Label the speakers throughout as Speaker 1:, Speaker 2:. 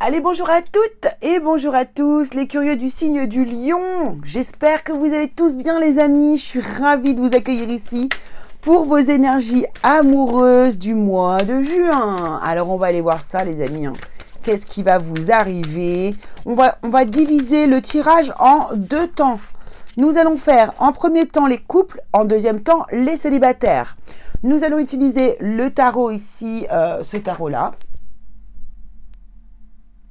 Speaker 1: Allez, bonjour à toutes et bonjour à tous, les curieux du signe du lion. J'espère que vous allez tous bien, les amis. Je suis ravie de vous accueillir ici pour vos énergies amoureuses du mois de juin. Alors, on va aller voir ça, les amis. Qu'est-ce qui va vous arriver? On va diviser le tirage en deux temps. Nous allons faire en premier temps les couples, en deuxième temps les célibataires. Nous allons utiliser le tarot ici, ce tarot-là.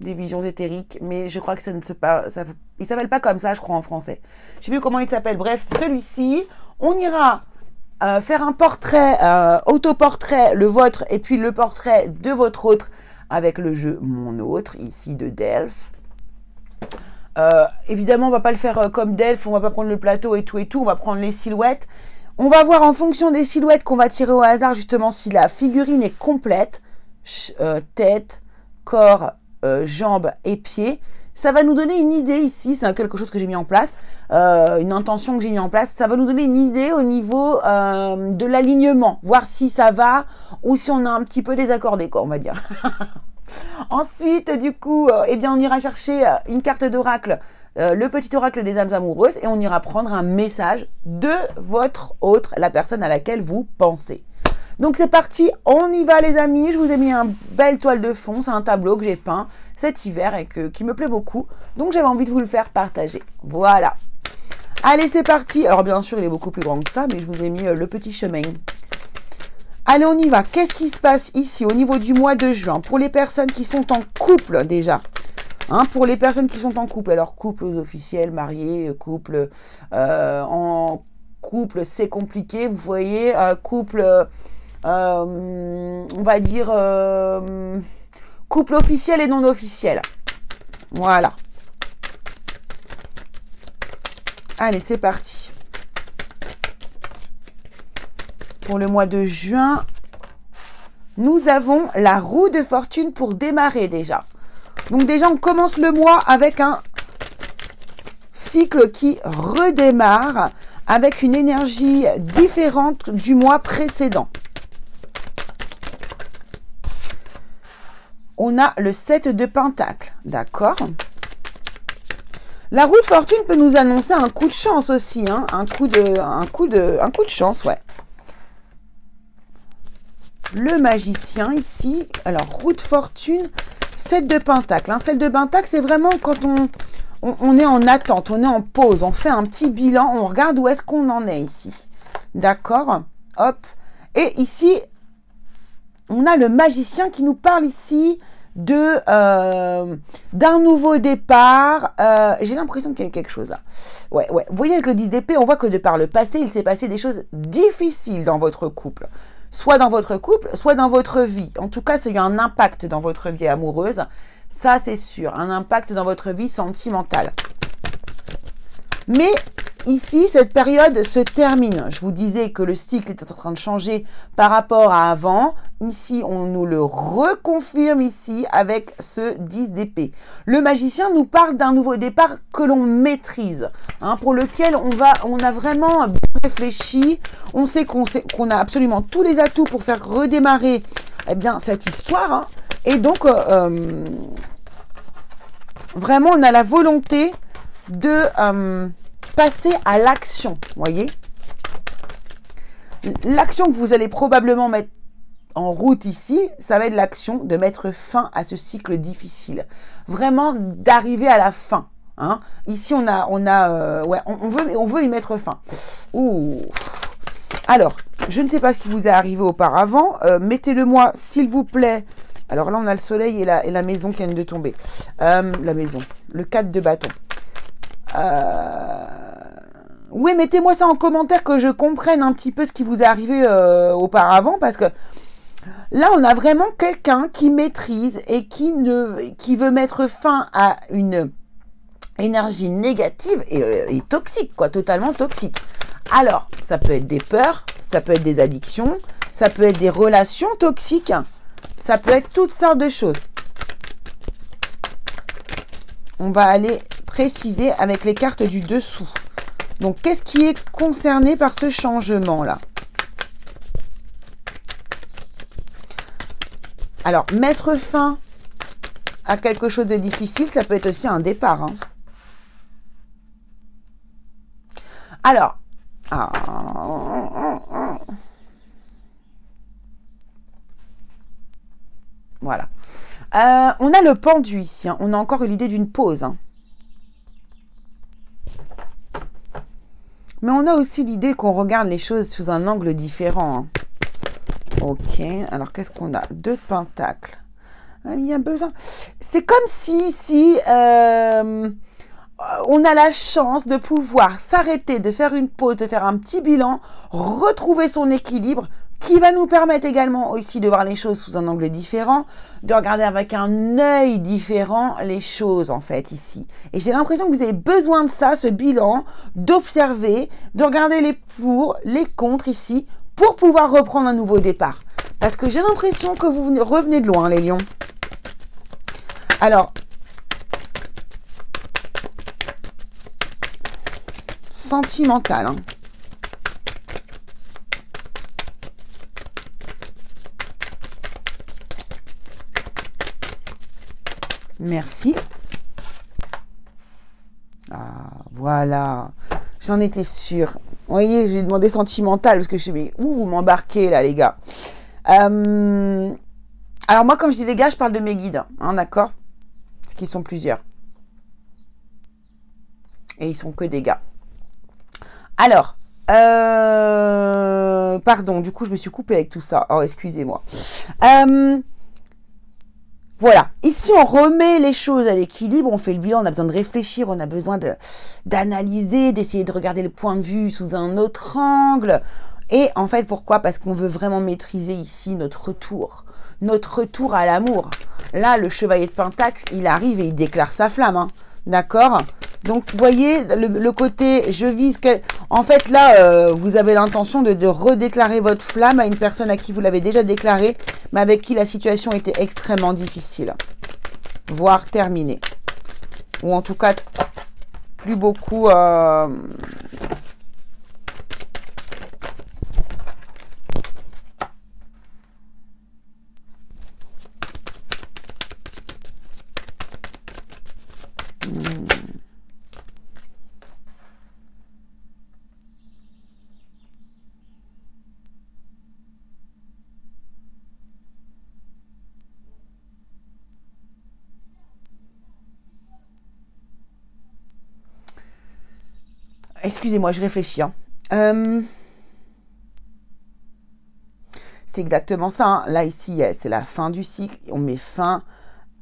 Speaker 1: Des visions éthériques, mais je crois que il s'appelle pas comme ça, je crois, en français. Je sais plus comment il s'appelle. Bref, celui-ci, on ira faire un portrait, autoportrait, le vôtre, et puis le portrait de votre autre avec le jeu Mon Autre, ici de Delphes. Évidemment, on va pas le faire comme Delphes, on va pas prendre le plateau et tout, on va prendre les silhouettes. On va voir en fonction des silhouettes qu'on va tirer au hasard, justement, si la figurine est complète, tête, corps, jambes et pieds. Ça va nous donner une idée ici, c'est quelque chose que j'ai mis en place, une intention que j'ai mis en place. Ça va nous donner une idée au niveau de l'alignement, voir si ça va ou si on a un petit peu désaccordé, quoi, on va dire. Ensuite, du coup, eh bien, on ira chercher une carte d'oracle, le petit oracle des âmes amoureuses, et on ira prendre un message de votre autre, la personne à laquelle vous pensez. Donc c'est parti, on y va, les amis. Je vous ai mis une belle toile de fond, c'est un tableau que j'ai peint cet hiver et qui me plaît beaucoup. Donc j'avais envie de vous le faire partager. Voilà. Allez, c'est parti. Alors bien sûr, il est beaucoup plus grand que ça, mais je vous ai mis le petit chemin. Allez, on y va. Qu'est-ce qui se passe ici au niveau du mois de juin pour les personnes qui sont en couple déjà? Pour les personnes qui sont en couple, alors couple officiel, marié, couple en couple, c'est compliqué, vous voyez, couple, on va dire, couple officiel et non officiel. Voilà. Allez, c'est parti. Pour le mois de juin, nous avons la roue de fortune pour démarrer déjà. Donc déjà, on commence le mois avec un cycle qui redémarre avec une énergie différente du mois précédent. On a le 7 de Pentacle, d'accord? La roue de fortune peut nous annoncer un coup de chance aussi, un coup de chance, ouais. Le magicien ici, alors roue de fortune, 7 de Pentacle. 7 de Pentacle, c'est vraiment quand on est en attente, on est en pause, on fait un petit bilan, on regarde où est-ce qu'on en est ici. D'accord? Hop. Et ici, on a le magicien qui nous parle ici d'un nouveau départ. J'ai l'impression qu'il y a quelque chose là. Ouais. Vous voyez, avec le 10 d'épée, on voit que de par le passé, il s'est passé des choses difficiles dans votre couple. Soit dans votre couple, soit dans votre vie. En tout cas, il y a un impact dans votre vie amoureuse. Ça, c'est sûr. Un impact dans votre vie sentimentale. Mais ici, cette période se termine. Je vous disais que le cycle est en train de changer par rapport à avant. Ici, on nous le reconfirme ici avec ce 10 d'épée. Le magicien nous parle d'un nouveau départ que l'on maîtrise, pour lequel on a vraiment bien réfléchi. On sait qu'on a absolument tous les atouts pour faire redémarrer cette histoire. Et donc, vraiment, on a la volonté de passer à l'action, voyez. L'action que vous allez probablement mettre en route ici, ça va être l'action de mettre fin à ce cycle difficile. Vraiment d'arriver à la fin. Ici, on veut y mettre fin. Ouh. Alors, je ne sais pas ce qui vous est arrivé auparavant. Mettez-le moi, s'il vous plaît. Alors là, on a le soleil et la maison qui viennent de tomber. La maison. Le 4 de bâton. Oui, mettez-moi ça en commentaire que je comprenne un petit peu ce qui vous est arrivé auparavant. Parce que là, on a vraiment quelqu'un qui maîtrise et qui veut mettre fin à une énergie négative et toxique, quoi, totalement toxique. Alors, ça peut être des peurs, ça peut être des addictions, ça peut être des relations toxiques, ça peut être toutes sortes de choses. On va aller préciser avec les cartes du dessous. Donc, qu'est-ce qui est concerné par ce changement-là? Alors, mettre fin à quelque chose de difficile, ça peut être aussi un départ. Hein. Alors, voilà. On a le pendu ici. Hein. On a encore eu l'idée d'une pause. Hein. Mais on a aussi l'idée qu'on regarde les choses sous un angle différent. Hein. Ok, alors qu'est-ce qu'on a? 2 de pentacles. Il y a besoin. C'est comme si ici, on a la chance de pouvoir s'arrêter, de faire une pause, de faire un petit bilan, retrouver son équilibre, qui va nous permettre également aussi de voir les choses sous un angle différent, de regarder avec un œil différent les choses en fait ici. Et j'ai l'impression que vous avez besoin de ça, ce bilan, d'observer, de regarder les pour, les contre ici, pour pouvoir reprendre un nouveau départ. Parce que j'ai l'impression que vous revenez de loin les lions. Alors, sentimental, hein. Merci. Ah, voilà. J'en étais sûre. Vous voyez, j'ai demandé sentimental parce que je me suis dit, où vous m'embarquez là, les gars. Alors moi, quand je dis les gars, je parle de mes guides. Hein, d'accord? Parce qu'ils sont plusieurs. Et ils sont que des gars. Alors, pardon, du coup, je me suis coupée avec tout ça. Oh, excusez-moi. Voilà, ici on remet les choses à l'équilibre, on fait le bilan, on a besoin de réfléchir, on a besoin d'analyser, d'essayer de regarder le point de vue sous un autre angle. Et en fait, pourquoi? Parce qu'on veut vraiment maîtriser ici notre retour à l'amour. Là, le chevalier de Pentacle, il arrive et il déclare sa flamme, hein. D'accord? Donc, vous voyez, le côté, je vise... En fait, là, vous avez l'intention de redéclarer votre flamme à une personne à qui vous l'avez déjà déclarée, mais avec qui la situation était extrêmement difficile, voire terminée. Ou en tout cas, plus beaucoup... Excusez-moi, je réfléchis. Hein. C'est exactement ça. Hein. Là, ici, c'est la fin du cycle. On met fin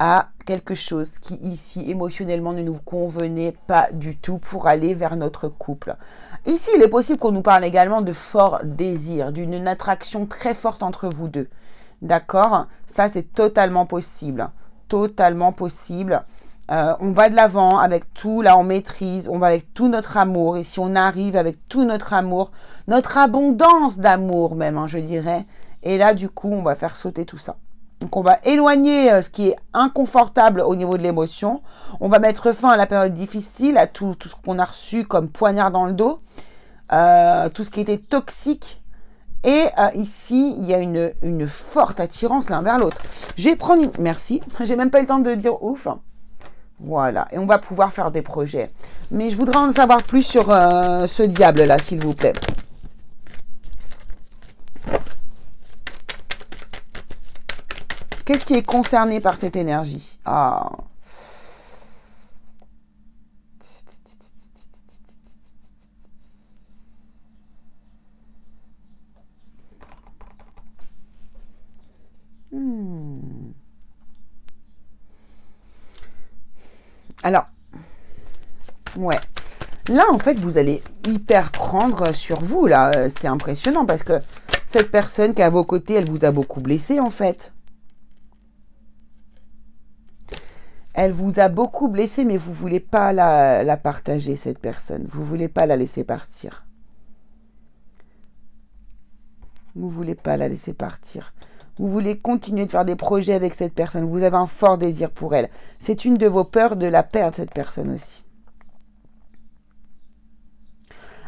Speaker 1: à quelque chose qui, ici, émotionnellement, ne nous convenait pas du tout pour aller vers notre couple. Ici, il est possible qu'on nous parle également de fort désir, d'une attraction très forte entre vous deux. D'accord? Ça, c'est totalement possible. Totalement possible. On va de l'avant avec tout, là on maîtrise, on va avec tout notre amour. Et si on arrive avec tout notre amour, notre abondance d'amour même, hein, je dirais. Et là, du coup, on va faire sauter tout ça. Donc, on va éloigner ce qui est inconfortable au niveau de l'émotion. On va mettre fin à la période difficile, à tout ce qu'on a reçu comme poignard dans le dos, tout ce qui était toxique. Et ici, il y a une forte attirance l'un vers l'autre. Je vais prendre une... Merci. J'ai même pas eu le temps de dire ouf. Voilà. Et on va pouvoir faire des projets. Mais je voudrais en savoir plus sur ce diable-là, s'il vous plaît. Qu'est-ce qui est concerné par cette énergie? Ah. Alors, ouais. Là, en fait, vous allez hyper prendre sur vous, là. C'est impressionnant parce que cette personne qui est à vos côtés, elle vous a beaucoup blessé, en fait. Elle vous a beaucoup blessé, mais vous ne voulez pas la partager, cette personne. Vous ne voulez pas la laisser partir. Vous ne voulez pas la laisser partir. Vous voulez continuer de faire des projets avec cette personne. Vous avez un fort désir pour elle. C'est une de vos peurs de la perdre, cette personne aussi.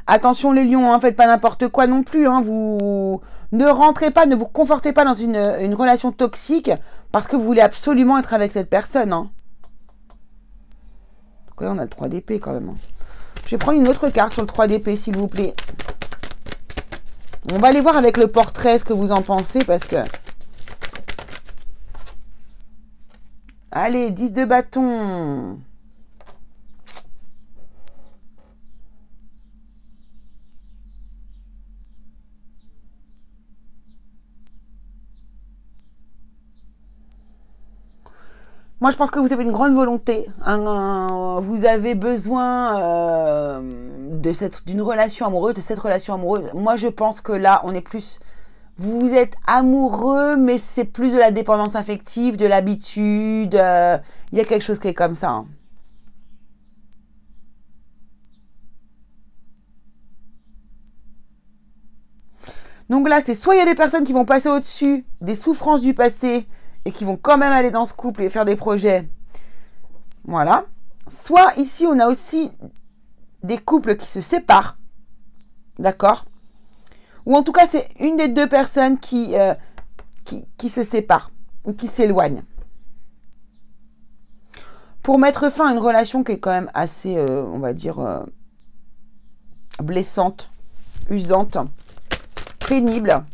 Speaker 1: Attention les lions, hein, faites pas n'importe quoi non plus. Hein, vous ne rentrez pas, ne vous confortez pas dans une relation toxique parce que vous voulez absolument être avec cette personne. Hein. Donc là, on a le 3 d'épée quand même. Hein. Je vais prendre une autre carte sur le 3 d'épée, s'il vous plaît. On va aller voir avec le portrait ce que vous en pensez parce que... Allez, 10 de bâton. Moi, je pense que vous avez une grande volonté. Vous avez besoin d'une relation amoureuse, de cette relation amoureuse. Moi, je pense que là, on est plus... Vous êtes amoureux, mais c'est plus de la dépendance affective, de l'habitude. Il y a quelque chose qui est comme ça. Hein. Donc là, c'est soit il y a des personnes qui vont passer au-dessus des souffrances du passé et qui vont quand même aller dans ce couple et faire des projets. Voilà. Soit ici, on a aussi des couples qui se séparent. D'accord ? Ou en tout cas, c'est une des deux personnes qui se séparent ou qui s'éloignent. Pour mettre fin à une relation qui est quand même assez, on va dire, blessante, usante, pénible.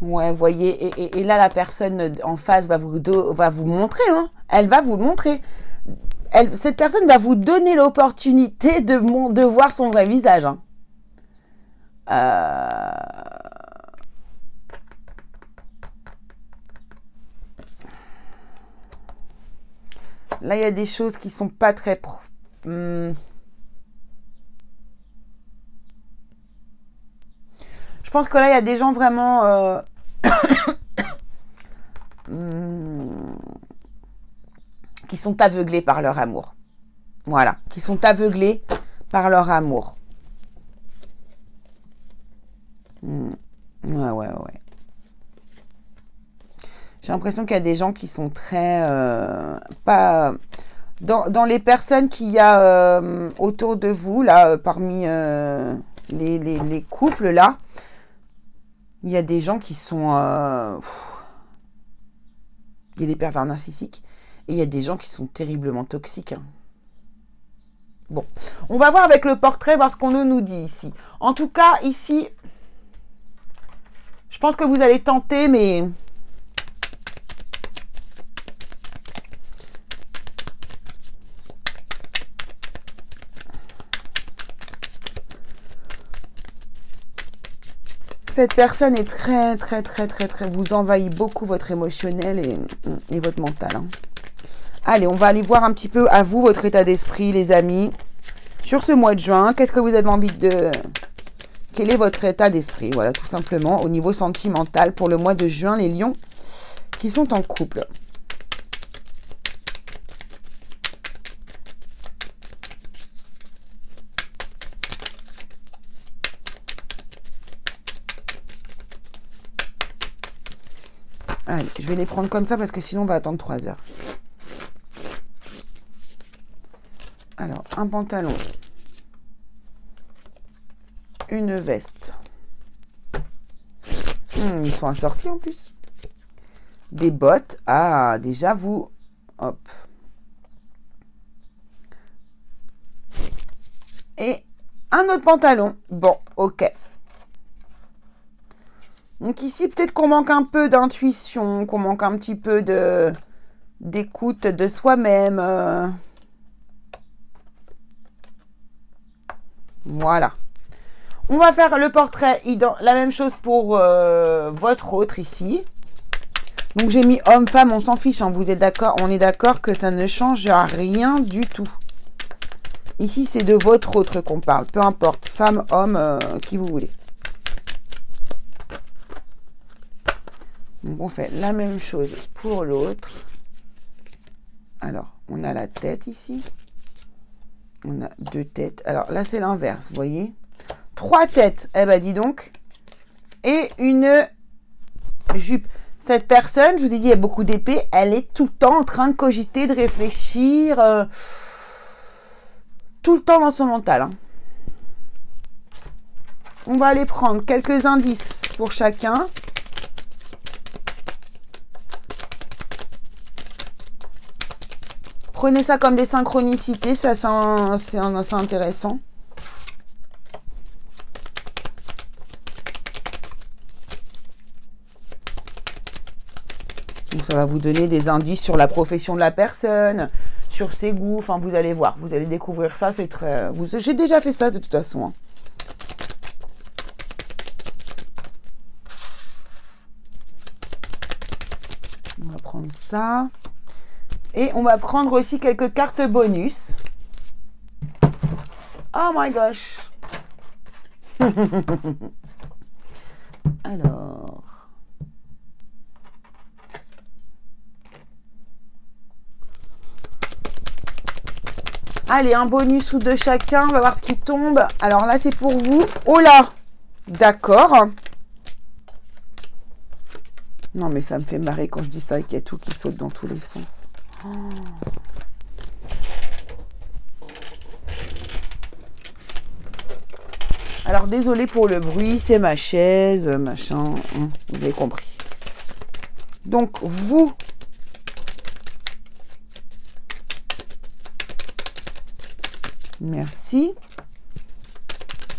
Speaker 1: Ouais, vous voyez, et là, la personne en face va vous montrer, hein. Elle va vous le montrer. Cette personne va vous donner l'opportunité de voir son vrai visage. Hein. Là, il y a des choses qui sont pas très... Je pense que là, il y a des gens vraiment... qui sont aveuglés par leur amour. Voilà, qui sont aveuglés par leur amour. Ouais. J'ai l'impression qu'il y a des gens qui sont très... pas... Dans les personnes qu'il y a autour de vous, là, parmi les couples, là, il y a des gens qui sont... il y a des pervers narcissiques. Et il y a des gens qui sont terriblement toxiques. Hein. Bon, on va voir avec le portrait, voir ce qu'on nous dit ici. En tout cas, ici, je pense que vous allez tenter, mais... Cette personne est très, vous envahit beaucoup votre émotionnel et votre mental. Hein. Allez, on va aller voir un petit peu à vous, votre état d'esprit, les amis. Sur ce mois de juin, qu'est-ce que vous avez envie de... Quel est votre état d'esprit? Voilà, tout simplement, au niveau sentimental pour le mois de juin, les lions qui sont en couple. Allez, je vais les prendre comme ça parce que sinon on va attendre 3 heures. Alors, un pantalon. Une veste. Ils sont assortis en plus. Des bottes. Ah, déjà vous... Hop. Et un autre pantalon. Bon, ok. Donc ici, peut-être qu'on manque un peu d'intuition, qu'on manque un petit peu d'écoute de soi-même. Voilà. On va faire le portrait, la même chose pour votre autre ici. Donc j'ai mis homme, femme, on s'en fiche, hein, vous êtes d'accord? On est d'accord que ça ne change rien du tout. Ici, c'est de votre autre qu'on parle, peu importe, femme, homme, qui vous voulez. Donc on fait la même chose pour l'autre. Alors, on a la tête ici. On a 2 têtes. Alors là, c'est l'inverse, vous voyez. 3 têtes. Eh ben, dis donc. Et une jupe. Cette personne, je vous ai dit, il y a beaucoup d'épées, elle est tout le temps en train de cogiter, de réfléchir, tout le temps dans son mental. Hein. On va aller prendre quelques indices pour chacun. Prenez ça comme des synchronicités, ça c'est intéressant. Donc ça va vous donner des indices sur la profession de la personne, sur ses goûts, enfin vous allez voir, vous allez découvrir ça, c'est très... J'ai déjà fait ça de toute façon. Hein. On va prendre ça. Et on va prendre aussi quelques cartes bonus. Oh my gosh. Alors. Allez, un bonus ou deux chacun. On va voir ce qui tombe. Alors là, c'est pour vous. Oh là! D'accord. Non, mais ça me fait marrer quand je dis ça et qu'il y a tout qui saute dans tous les sens. Oh. Alors, désolé pour le bruit. C'est ma chaise, machin. Hein, vous avez compris. Donc, vous... Merci.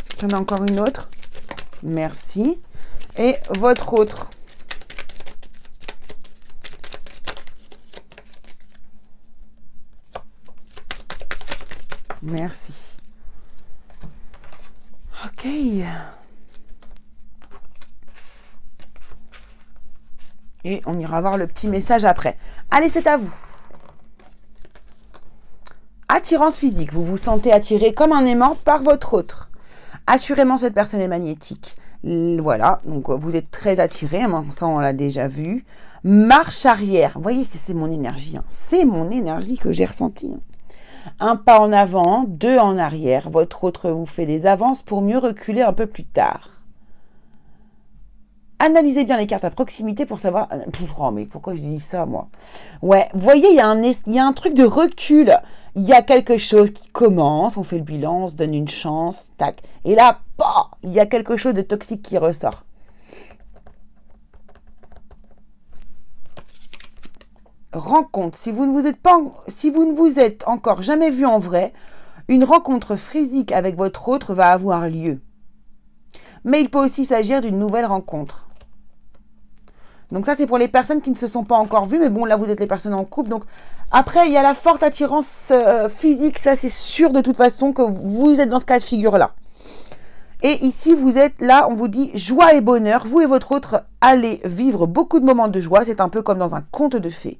Speaker 1: Est-ce qu'il y en a encore une autre? Merci. Et votre autre? Merci. Ok. Et on ira voir le petit message après. Allez, c'est à vous. Attirance physique. Vous vous sentez attiré comme un aimant par votre autre. Assurément, cette personne est magnétique. Voilà, donc vous êtes très attiré. Ça, on l'a déjà vu. Marche arrière. Vous voyez, c'est mon énergie. Hein. C'est mon énergie que j'ai ressentie. Un pas en avant, deux en arrière. Votre autre vous fait des avances pour mieux reculer un peu plus tard. Analysez bien les cartes à proximité pour savoir... Oh, mais pourquoi je dis ça, moi? Ouais, vous voyez, il y a un truc de recul. Il y a quelque chose qui commence, on fait le bilan, on se donne une chance, tac. Et là, bah, il y a quelque chose de toxique qui ressort. Rencontre. Si vous ne vous êtes encore jamais vu en vrai, une rencontre physique avec votre autre va avoir lieu. Mais il peut aussi s'agir d'une nouvelle rencontre. Donc ça, c'est pour les personnes qui ne se sont pas encore vues. Mais bon, là, vous êtes les personnes en couple. Donc après, il y a la forte attirance physique. Ça, c'est sûr de toute façon que vous êtes dans ce cas de figure-là. Et ici, vous êtes là, on vous dit joie et bonheur. Vous et votre autre allez vivre beaucoup de moments de joie. C'est un peu comme dans un conte de fées.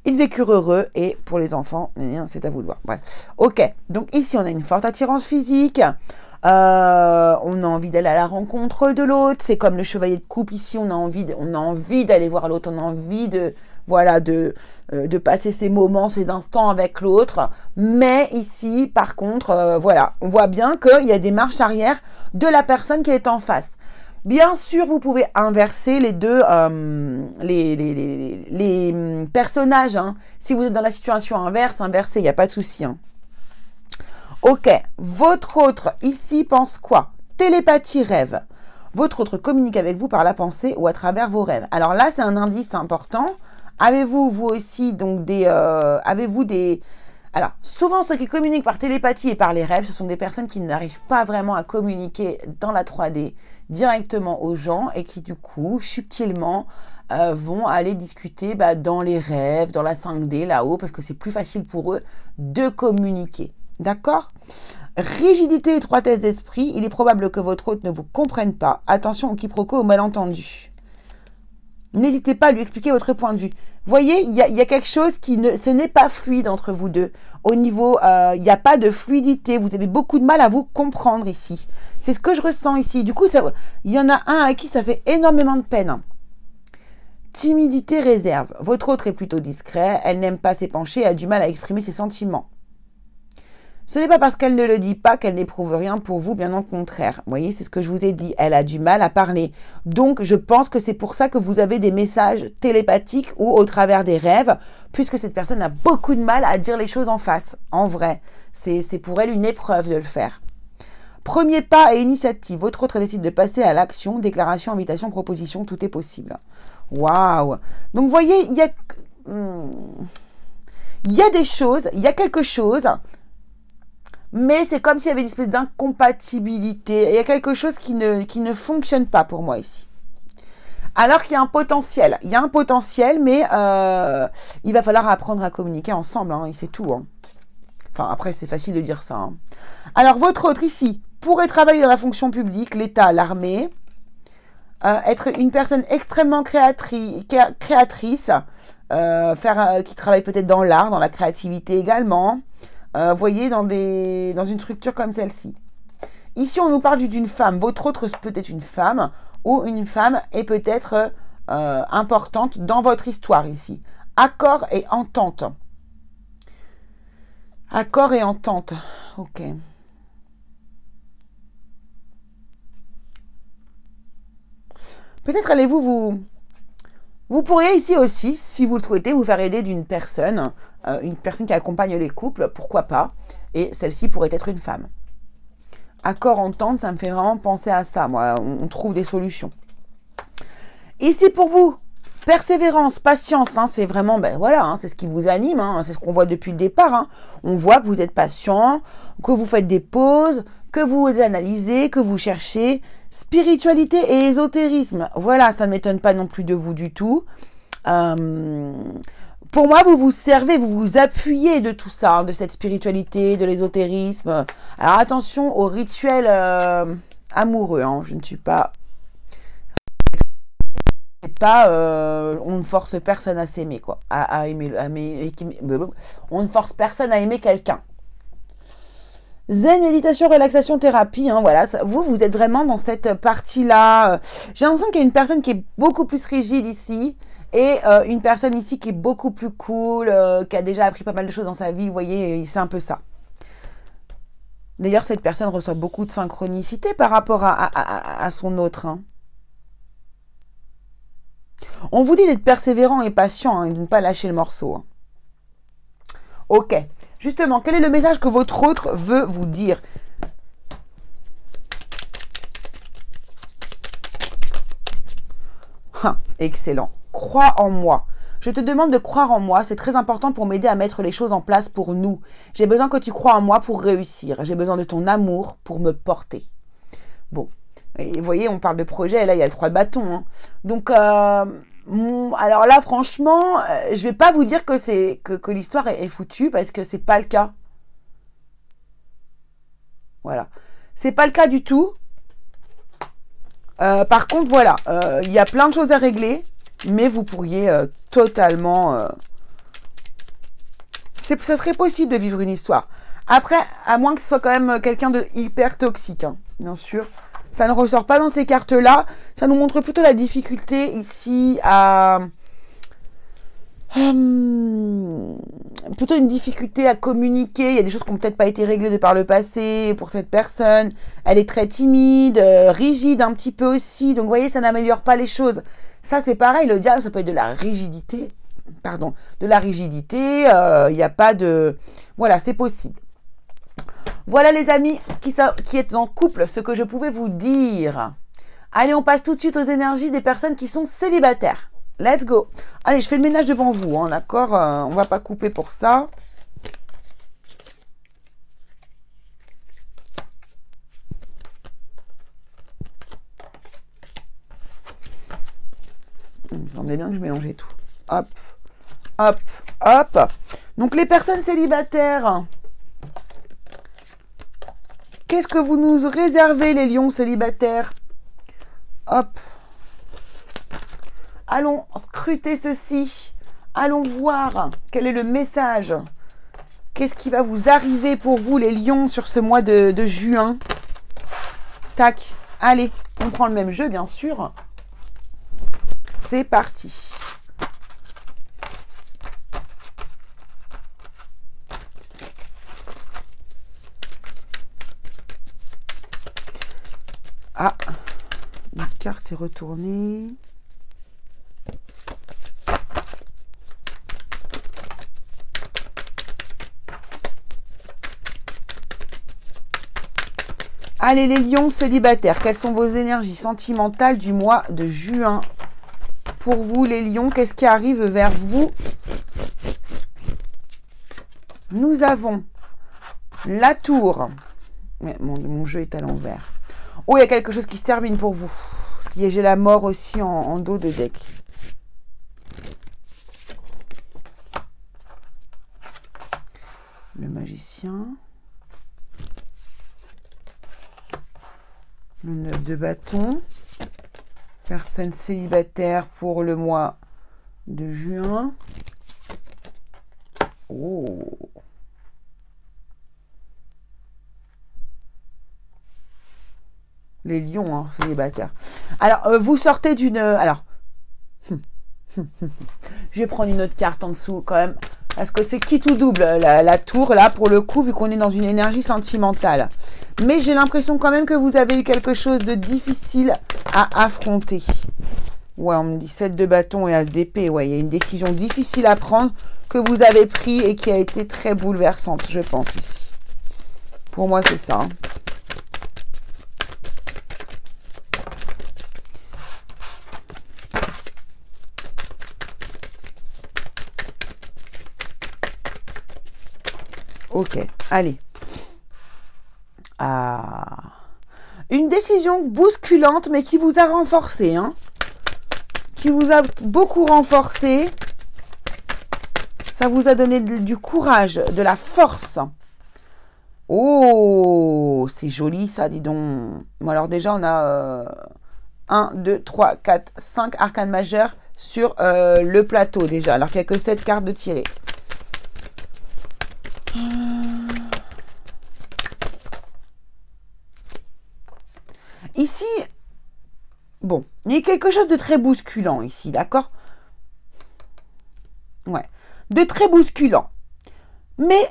Speaker 1: Ils vécurent heureux et pour les enfants, c'est à vous de voir. Bref. Ok, donc ici, on a une forte attirance physique. On a envie d'aller à la rencontre de l'autre. C'est comme le chevalier de coupe ici. On a envie d'aller voir l'autre. On a envie de passer ces moments, ces instants avec l'autre. Mais ici, par contre, voilà, on voit bien qu'il y a des marches arrière de la personne qui est en face. Bien sûr, vous pouvez inverser les deux, les personnages. Hein. Si vous êtes dans la situation inverse, inversez, il n'y a pas de souci. Hein. Ok, votre autre ici pense quoi? Télépathie, rêve. Votre autre communique avec vous par la pensée ou à travers vos rêves. Alors là, c'est un indice important. Avez-vous, vous aussi, donc Alors, souvent, ceux qui communiquent par télépathie et par les rêves, ce sont des personnes qui n'arrivent pas vraiment à communiquer dans la 3D directement aux gens et qui, du coup, subtilement, vont aller discuter dans les rêves, dans la 5D, là-haut, parce que c'est plus facile pour eux de communiquer. D'accord? Rigidité et étroitesse d'esprit, il est probable que votre hôte ne vous comprenne pas. Attention au quiproquo, au malentendu. N'hésitez pas à lui expliquer votre point de vue. Voyez, il y a quelque chose ce n'est pas fluide entre vous deux. Au niveau, il n'y a pas de fluidité. Vous avez beaucoup de mal à vous comprendre ici. C'est ce que je ressens ici. Du coup, il y en a un à qui ça fait énormément de peine. Timidité, réserve. Votre autre est plutôt discret. Elle n'aime pas s'épancher et a du mal à exprimer ses sentiments. Ce n'est pas parce qu'elle ne le dit pas qu'elle n'éprouve rien pour vous, bien au contraire. Vous voyez, c'est ce que je vous ai dit. Elle a du mal à parler. Donc, je pense que c'est pour ça que vous avez des messages télépathiques ou au travers des rêves, puisque cette personne a beaucoup de mal à dire les choses en face, en vrai. C'est pour elle une épreuve de le faire. Premier pas et initiative. Votre autre décide de passer à l'action. Déclaration, invitation, proposition, tout est possible. Waouh! Donc, vous voyez, il y a des choses, il y a quelque chose... Mais c'est comme s'il y avait une espèce d'incompatibilité. Il y a quelque chose qui ne fonctionne pas pour moi ici. Alors qu'il y a un potentiel. Il y a un potentiel, mais il va falloir apprendre à communiquer ensemble. Hein, et c'est tout. Hein. Enfin, après, c'est facile de dire ça. Hein. Alors, votre autre ici pourrait travailler dans la fonction publique, l'État, l'armée. Être une personne extrêmement créatrice. Qui travaille peut-être dans l'art, dans la créativité également. Voyez, dans une structure comme celle-ci. Ici, on nous parle d'une femme. Votre autre peut être une femme, ou une femme est peut-être importante dans votre histoire ici. Accord et entente. Accord et entente. Ok. Peut-être allez-vous Vous pourriez ici aussi, si vous le souhaitez, vous faire aider d'une personne, une personne qui accompagne les couples, pourquoi pas, et celle-ci pourrait être une femme. Accord, entente, ça me fait vraiment penser à ça, moi, on trouve des solutions. Ici pour vous, persévérance, patience, hein, c'est vraiment, ben voilà, hein, c'est ce qui vous anime, hein, c'est ce qu'on voit depuis le départ. Hein. On voit que vous êtes patient, que vous faites des pauses, que vous analysez, que vous cherchez. Spiritualité et ésotérisme, voilà, ça ne m'étonne pas non plus de vous du tout. Pour moi, vous vous servez, vous vous appuyez de tout ça, hein, de cette spiritualité, de l'ésotérisme. Alors attention aux rituels amoureux, hein, je ne suis pas... on ne force personne à s'aimer, quoi. On ne force personne à aimer quelqu'un. Zen, méditation, relaxation, thérapie, hein, voilà. Vous êtes vraiment dans cette partie-là. J'ai l'impression qu'il y a une personne qui est beaucoup plus rigide ici et une personne ici qui est beaucoup plus cool, qui a déjà appris pas mal de choses dans sa vie. Vous voyez, c'est un peu ça. D'ailleurs, cette personne reçoit beaucoup de synchronicité par rapport à son autre. Hein. On vous dit d'être persévérant et patient, hein, et de ne pas lâcher le morceau. Hein. Ok. Justement, quel est le message que votre autre veut vous dire? Excellent. Crois en moi. Je te demande de croire en moi. C'est très important pour m'aider à mettre les choses en place pour nous. J'ai besoin que tu crois en moi pour réussir. J'ai besoin de ton amour pour me porter. Bon. Et vous voyez, on parle de projet. Là, il y a le 3 de bâton. Hein. Donc... alors là, franchement, je vais pas vous dire que l'histoire est foutue parce que c'est pas le cas. Voilà, c'est pas le cas du tout. Par contre, voilà, il y a plein de choses à régler, mais vous pourriez totalement. Ça serait possible de vivre une histoire. Après, à moins que ce soit quand même quelqu'un de hyper toxique, hein, bien sûr. Ça ne ressort pas dans ces cartes-là. Ça nous montre plutôt la difficulté ici à... plutôt une difficulté à communiquer. Il y a des choses qui n'ont peut-être pas été réglées de par le passé pour cette personne. Elle est très timide, rigide un petit peu aussi. Donc, vous voyez, ça n'améliore pas les choses. Ça, c'est pareil. Le diable, ça peut être de la rigidité. Pardon. De la rigidité. Il n'y a pas de... Voilà, c'est possible. Voilà les amis qui êtes en couple, ce que je pouvais vous dire. Allez, on passe tout de suite aux énergies des personnes qui sont célibataires. Let's go. Allez, je fais le ménage devant vous, hein, d'accord? On va pas couper pour ça. Il me semblait bien que je mélangeais tout. Hop, hop, hop. Donc les personnes célibataires... Qu'est-ce que vous nous réservez, les lions célibataires? Hop. Allons scruter ceci. Allons voir quel est le message. Qu'est-ce qui va vous arriver pour vous, les lions, sur ce mois de juin? Tac. Allez, on prend le même jeu, bien sûr. C'est parti. Ah, une carte est retournée. Allez, les lions célibataires, quelles sont vos énergies sentimentales du mois de juin? Pour vous, les lions, qu'est-ce qui arrive vers vous? Nous avons la tour. Mais mon jeu est à l'envers. Oh, il y a quelque chose qui se termine pour vous. J'ai la mort aussi en dos de deck. Le magicien. Le 9 de bâton. Personne célibataire pour le mois de juin. Oh. Les lions, hein, célibataires. Alors, vous sortez d'une... Alors, je vais prendre une autre carte en dessous quand même. Parce que c'est qui tout double, la tour, là, pour le coup, vu qu'on est dans une énergie sentimentale. Mais j'ai l'impression quand même que vous avez eu quelque chose de difficile à affronter. Ouais, on me dit 7 de bâton et as d'épée. Ouais, il y a une décision difficile à prendre que vous avez pris et qui a été très bouleversante, je pense, ici. Pour moi, c'est ça. Hein. Ok, allez. Ah. Une décision bousculante, mais qui vous a renforcé. Hein, qui vous a beaucoup renforcé. Ça vous a donné du courage, de la force. Oh, c'est joli ça, dis donc. Bon, alors déjà, on a 1, 2, 3, 4, 5 arcanes majeures sur le plateau déjà. Alors qu'il n'y a que 7 cartes de tirées. Ici, bon, il y a quelque chose de très bousculant ici, d'accord? Ouais, de très bousculant. Mais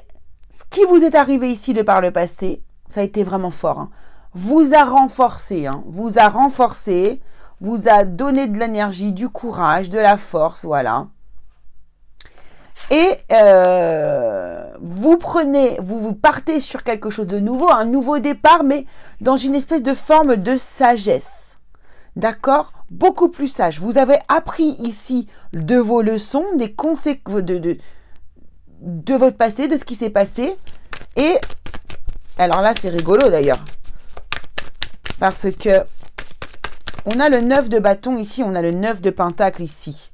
Speaker 1: ce qui vous est arrivé ici de par le passé, ça a été vraiment fort. Hein, vous a renforcé, hein, vous a donné de l'énergie, du courage, de la force, voilà. Et vous partez sur quelque chose de nouveau, un nouveau départ, mais dans une espèce de forme de sagesse. D'accord? Beaucoup plus sage. Vous avez appris ici de vos leçons, des conséquences de votre passé, de ce qui s'est passé. Et alors là, c'est rigolo d'ailleurs. Parce que on a le 9 de bâton ici, on a le 9 de pentacle ici.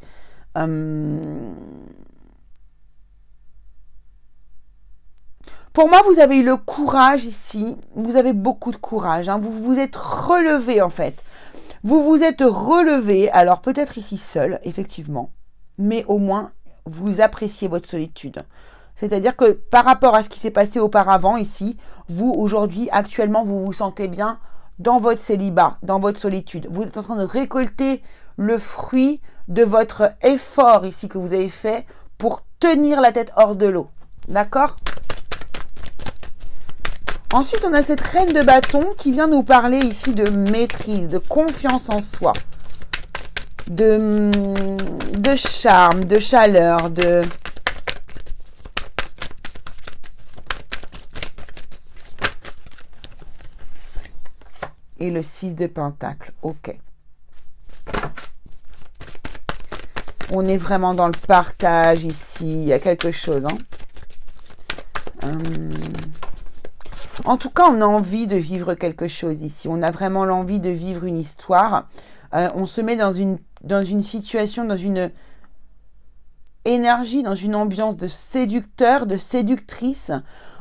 Speaker 1: Pour moi, vous avez eu le courage ici. Vous avez beaucoup de courage. Hein. Vous vous êtes relevé en fait. Vous vous êtes relevé. Alors peut-être ici seul, effectivement. Mais au moins, vous appréciez votre solitude. C'est-à-dire que par rapport à ce qui s'est passé auparavant ici, vous aujourd'hui, actuellement, vous vous sentez bien dans votre célibat, dans votre solitude. Vous êtes en train de récolter le fruit de votre effort ici que vous avez fait pour tenir la tête hors de l'eau. D'accord ? Ensuite, on a cette reine de bâton qui vient nous parler ici de maîtrise, de confiance en soi, de charme, de chaleur, de... Et le 6 de pentacle, ok. On est vraiment dans le partage ici, il y a quelque chose, hein. En tout cas, on a envie de vivre quelque chose ici. On a vraiment l'envie de vivre une histoire. On se met dans une situation, dans une énergie, dans une ambiance de séducteur, de séductrice.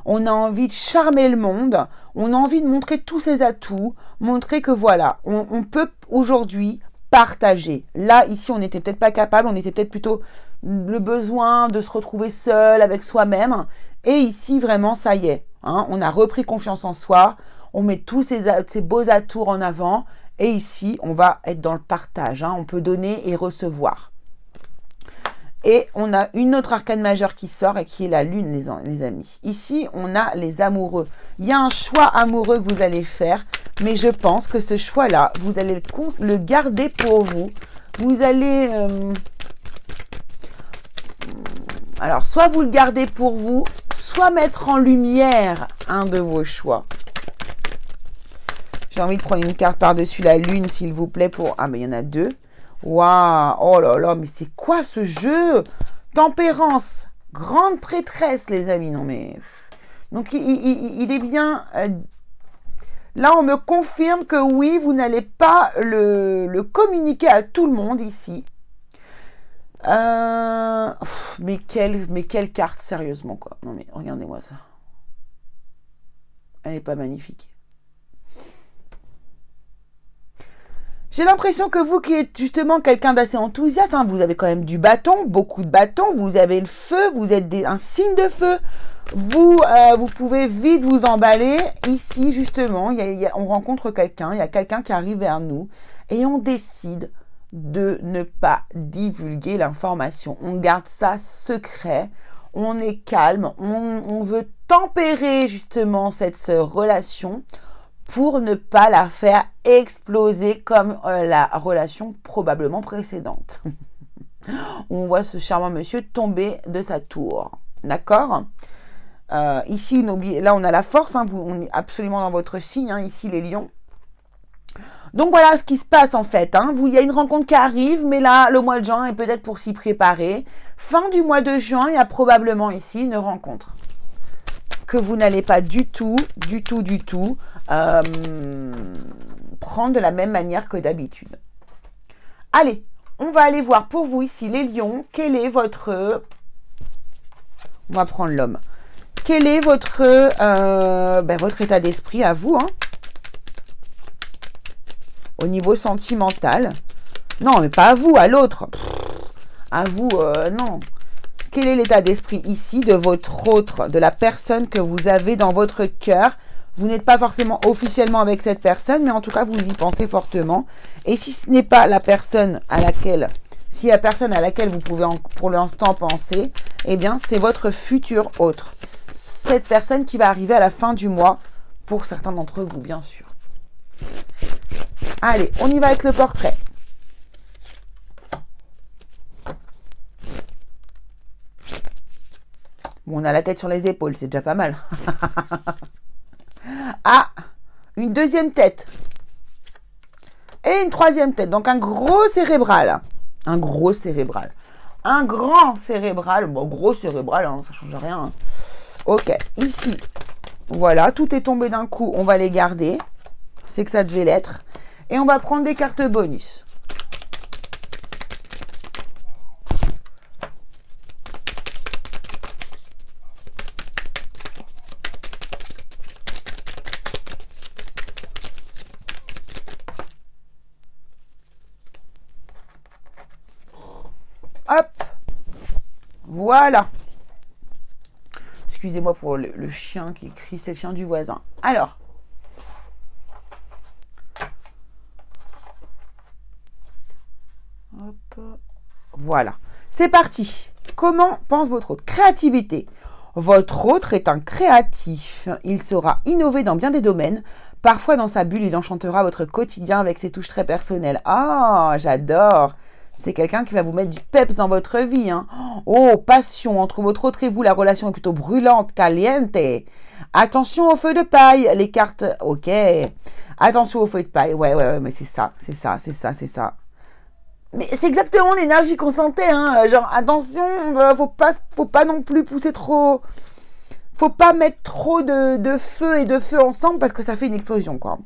Speaker 1: On a envie de charmer le monde. On a envie de montrer tous ses atouts. Montrer que voilà, on peut aujourd'hui partager. Là, ici, on n'était peut-être pas capable. On était peut-être plutôt le besoin de se retrouver seul avec soi-même. Et ici, vraiment, ça y est. Hein, on a repris confiance en soi, on met tous ces beaux atours en avant et ici, on va être dans le partage. Hein, on peut donner et recevoir. Et on a une autre arcane majeure qui sort et qui est la lune, les amis. Ici, on a les amoureux. Il y a un choix amoureux que vous allez faire, mais je pense que ce choix-là, vous allez le garder pour vous. Vous allez... alors, soit vous le gardez pour vous, soit mettre en lumière un de vos choix. J'ai envie de prendre une carte par-dessus la lune, s'il vous plaît, pour... Ah, mais il y en a deux. Waouh, oh là là, mais c'est quoi ce jeu? Tempérance, grande prêtresse, les amis. Non, mais... Donc, il est bien... Là, on me confirme que oui, vous n'allez pas le communiquer à tout le monde ici. Mais quelle carte, sérieusement, quoi. Non, mais regardez-moi ça. Elle n'est pas magnifique. J'ai l'impression que vous qui êtes justement quelqu'un d'assez enthousiaste, hein, vous avez quand même du bâton, beaucoup de bâton, vous avez le feu, vous êtes un signe de feu. Vous pouvez vite vous emballer. Ici, justement, on rencontre quelqu'un, il y a quelqu'un qui arrive vers nous et on décide de ne pas divulguer l'information. On garde ça secret, on est calme, on veut tempérer justement cette relation pour ne pas la faire exploser comme la relation probablement précédente. On voit ce charmant monsieur tomber de sa tour. D'accord ? Ici, n'oubliez, là on a la force, hein, on est absolument dans votre signe, hein, ici les lions. Donc voilà ce qui se passe en fait. Hein. Il y a une rencontre qui arrive, mais là le mois de juin est peut-être pour s'y préparer. Fin du mois de juin, il y a probablement ici une rencontre que vous n'allez pas du tout prendre de la même manière que d'habitude. Allez, on va aller voir pour vous ici les lions. Quel est votre... On va prendre l'homme. Quel est votre état d'esprit à vous, hein, au niveau sentimental? Non, mais pas à vous, à l'autre. À vous, non. Quel est l'état d'esprit ici de votre autre, de la personne que vous avez dans votre cœur? Vous n'êtes pas forcément officiellement avec cette personne, mais en tout cas, vous y pensez fortement. Et si ce n'est pas la personne à laquelle... Si la personne à laquelle vous pouvez pour l'instant penser, eh bien, c'est votre futur autre. Cette personne qui va arriver à la fin du mois, pour certains d'entre vous, bien sûr. Allez, on y va avec le portrait. Bon, on a la tête sur les épaules, c'est déjà pas mal. Ah, une deuxième tête. Et une troisième tête, donc un gros cérébral. Un gros cérébral. Un grand cérébral. Bon, gros cérébral, hein, ça ne change rien. Hein. Ok, ici, voilà, tout est tombé d'un coup. On va les garder. C'est que ça devait l'être. Et on va prendre des cartes bonus. Hop, voilà. Excusez-moi pour le chien qui crie, c'est le chien du voisin. Alors, hop, voilà. C'est parti. Comment pense votre autre? Créativité. Votre autre est un créatif. Il saura innover dans bien des domaines. Parfois, dans sa bulle, il enchantera votre quotidien avec ses touches très personnelles. Ah, j'adore. C'est quelqu'un qui va vous mettre du peps dans votre vie. Hein. Oh, passion. Entre votre autre et vous, la relation est plutôt brûlante, caliente. Attention au feu de paille. Les cartes, ok. Attention au feu de paille. Ouais, mais c'est ça. Mais c'est exactement l'énergie qu'on sentait. Hein. Genre, attention, faut pas non plus pousser trop... Faut pas mettre trop de feu et de feu ensemble parce que ça fait une explosion, quoi.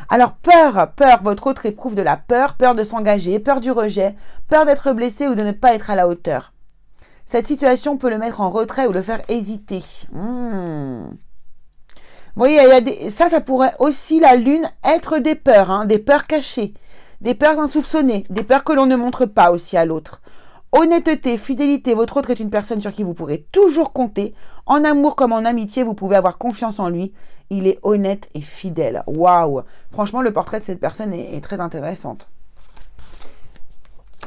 Speaker 1: Alors, peur, votre autre éprouve de la peur de s'engager, peur du rejet, peur d'être blessé ou de ne pas être à la hauteur. Cette situation peut le mettre en retrait ou le faire hésiter. Vous voyez, ça pourrait aussi, la lune, être des peurs, hein, des peurs cachées, des peurs insoupçonnées, des peurs que l'on ne montre pas aussi à l'autre. Honnêteté, fidélité, votre autre est une personne sur qui vous pourrez toujours compter. En amour comme en amitié, vous pouvez avoir confiance en lui. Il est honnête et fidèle. Waouh! Franchement, le portrait de cette personne est très intéressante.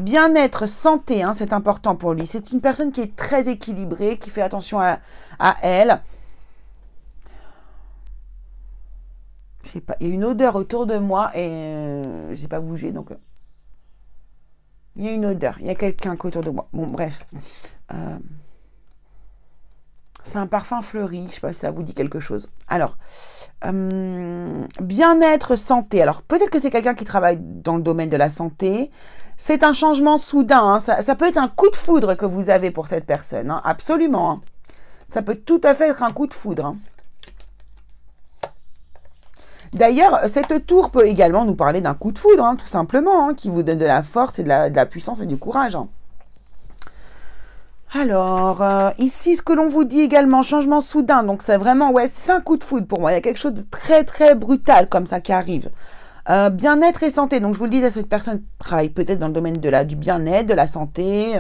Speaker 1: Bien-être, santé, hein, c'est important pour lui. C'est une personne qui est très équilibrée, qui fait attention à elle. Je sais pas, il y a une odeur autour de moi et j'ai pas bougé, donc il y a une odeur, il y a quelqu'un autour de moi. Bon, bref. C'est un parfum fleuri, je sais pas si ça vous dit quelque chose. Alors, bien-être, santé. Alors, peut-être que c'est quelqu'un qui travaille dans le domaine de la santé. C'est un changement soudain. Hein. Ça peut être un coup de foudre que vous avez pour cette personne. Hein. Absolument. Hein. Ça peut tout à fait être un coup de foudre. Hein. D'ailleurs, cette tour peut également nous parler d'un coup de foudre, hein, tout simplement, hein, qui vous donne de la force et de la puissance et du courage. Hein. Alors, ici, ce que l'on vous dit également, changement soudain, donc c'est vraiment, ouais, c'est un coup de foudre pour moi. Il y a quelque chose de très, très brutal comme ça qui arrive. Bien-être et santé, donc je vous le dis, cette personne travaille peut-être dans le domaine du bien-être, de la santé,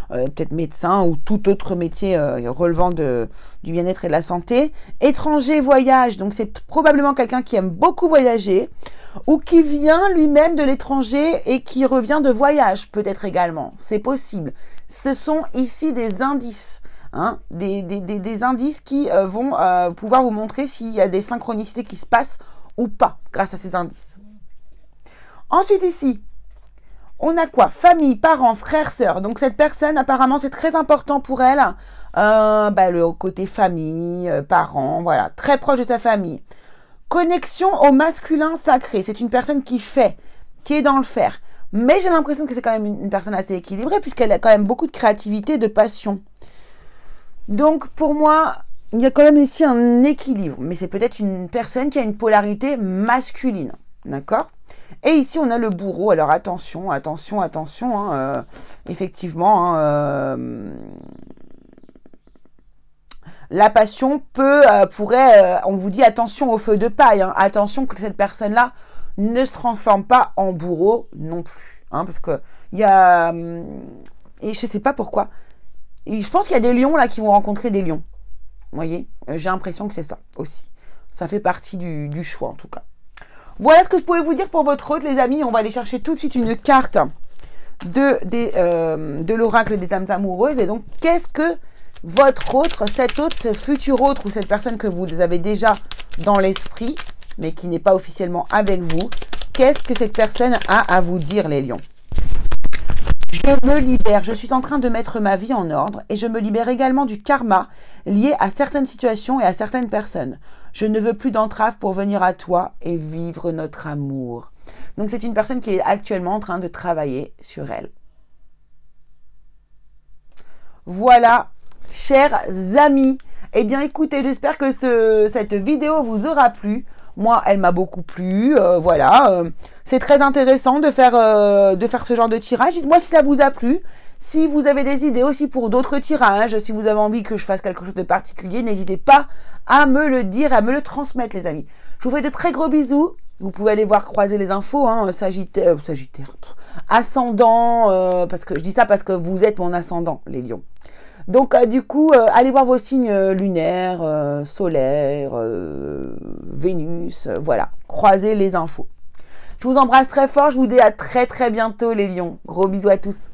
Speaker 1: peut-être médecin ou tout autre métier relevant du bien-être et de la santé. Étranger, voyage, donc c'est probablement quelqu'un qui aime beaucoup voyager ou qui vient lui-même de l'étranger et qui revient de voyage, peut-être également, c'est possible. Ce sont ici des indices. Hein, des indices qui vont pouvoir vous montrer s'il y a des synchronicités qui se passent ou pas grâce à ces indices. Ensuite ici, on a quoi? Famille, parents, frères, sœurs. Donc cette personne, apparemment, c'est très important pour elle. Le côté famille, parents, voilà, très proche de sa famille. Connexion au masculin sacré. C'est une personne qui fait, qui est dans le faire. Mais j'ai l'impression que c'est quand même une personne assez équilibrée puisqu'elle a quand même beaucoup de créativité, de passion. Donc pour moi, il y a quand même ici un équilibre. Mais c'est peut-être une personne qui a une polarité masculine. D'accord? Et ici, on a le bourreau. Alors, attention, attention, attention. Hein, effectivement, hein, la passion pourrait... on vous dit attention au feu de paille. Hein, attention que cette personne-là ne se transforme pas en bourreau non plus. Hein, parce que il y a... et je ne sais pas pourquoi. Et je pense qu'il y a des lions là qui vont rencontrer des lions. Vous voyez? J'ai l'impression que c'est ça aussi. Ça fait partie du choix, en tout cas. Voilà ce que je pouvais vous dire pour votre hôte, les amis. On va aller chercher tout de suite une carte de l'oracle des âmes amoureuses. Et donc, qu'est-ce que votre autre, cet autre, ce futur autre ou cette personne que vous avez déjà dans l'esprit, mais qui n'est pas officiellement avec vous, qu'est-ce que cette personne a à vous dire, les lions? Je me libère, je suis en train de mettre ma vie en ordre et je me libère également du karma lié à certaines situations et à certaines personnes. Je ne veux plus d'entrave pour venir à toi et vivre notre amour. Donc c'est une personne qui est actuellement en train de travailler sur elle. Voilà, chers amis. Eh bien écoutez, j'espère que cette vidéo vous aura plu. Moi, elle m'a beaucoup plu, voilà. C'est très intéressant de faire ce genre de tirage. Dites-moi si ça vous a plu. Si vous avez des idées aussi pour d'autres tirages, si vous avez envie que je fasse quelque chose de particulier, n'hésitez pas à me le dire, à me le transmettre, les amis. Je vous fais de très gros bisous. Vous pouvez aller voir croiser les infos, hein, Sagittaire, ascendant, parce que je dis ça parce que vous êtes mon ascendant, les lions. Donc, du coup, allez voir vos signes lunaires, solaires, Vénus, voilà. Croisez les infos. Je vous embrasse très fort. Je vous dis à très, très bientôt, les lions. Gros bisous à tous.